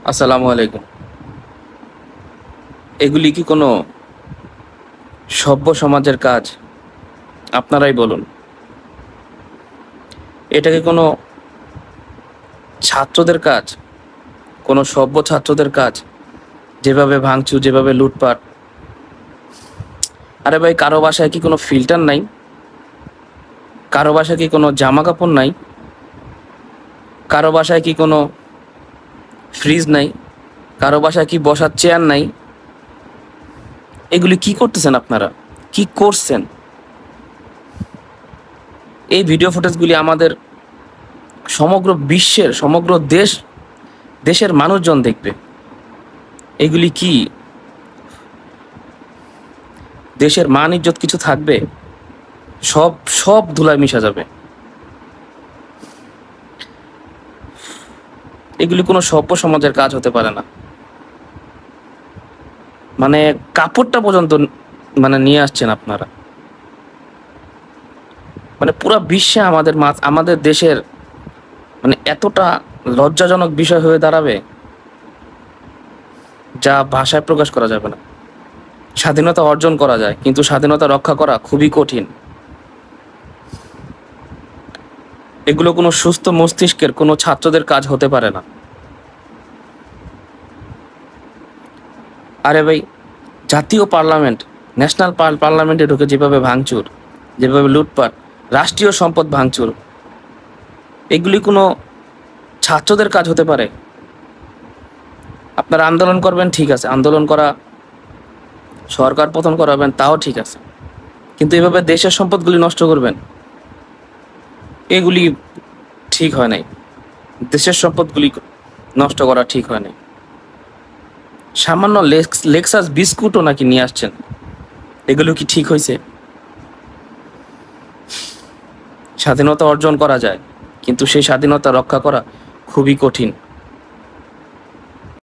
আসসালামু আলাইকুম। এগুলি কি কোনো সভ্য সমাজের কাজ? আপনারাই বলুন। এটা কি কোনো ছাত্রদের কাজ? কোনো সভ্য ছাত্রদের কাজ? যেভাবে ভাঙচুর, যেভাবে লুটপাট। আরে ভাই, কারো বাসায় কি কোনো ফিল্টার নাই? কারো বাসায় কি কোনো জামা কাপড় নাই? কারো বাসায় কি কোনো ফ্রিজ নাই? কারো বাসায় কি বসার চেয়ার নাই? এগুলি কি করতেছেন আপনারা? কি করছেন? এই ভিডিও ফুটেজগুলি আমাদের সমগ্র বিশ্বের, সমগ্র দেশের মানুষজন দেখবে। এগুলি কি দেশের মান ইজ্জত কিছু থাকবে? সব সব ধুলায় মিশা যাবে। এগুলি কোনো সভ্য সমাজের কাজ হতে পারে না। মানে কাপড়টা পর্যন্ত নিয়ে আসছেন আপনারা। পুরো বিশ্বে আমাদের দেশের এতটা লজ্জাজনক বিষয় হয়ে দাঁড়াবে, যা ভাষায় প্রকাশ করা যাবে না। স্বাধীনতা অর্জন করা যায়, কিন্তু স্বাধীনতা রক্ষা করা খুবই কঠিন। এগুলো কোনো সুস্থ মস্তিষ্কের কোনো ছাত্রদের কাজ হতে পারে না। আরে ভাই, জাতীয় পার্লামেন্ট, ন্যাশনাল পার্লামেন্টে ঢুকে যেভাবে ভাঙচুর, যেভাবে লুটপাট, রাষ্ট্রীয় সম্পদ ভাঙচুর, এগুলি কোনো ছাত্রদের কাজ হতে পারে? আপনারা আন্দোলন করবেন, ঠিক আছে, আন্দোলন করা, সরকার পতন করাবেন, তাও ঠিক আছে, কিন্তু এভাবে দেশের সম্পদগুলি নষ্ট করবেন, এগুলি ঠিক হয় নাই। দেশের সম্পদগুলি নষ্ট করা ঠিক হয় নাই। সামান্য লেক্সাস বিস্কুটও নাকি নিয়ে আসছেন, এগুলো কি ঠিক হয়েছে? স্বাধীনতা অর্জন করা যায়, কিন্তু সেই স্বাধীনতা রক্ষা করা খুবই কঠিন।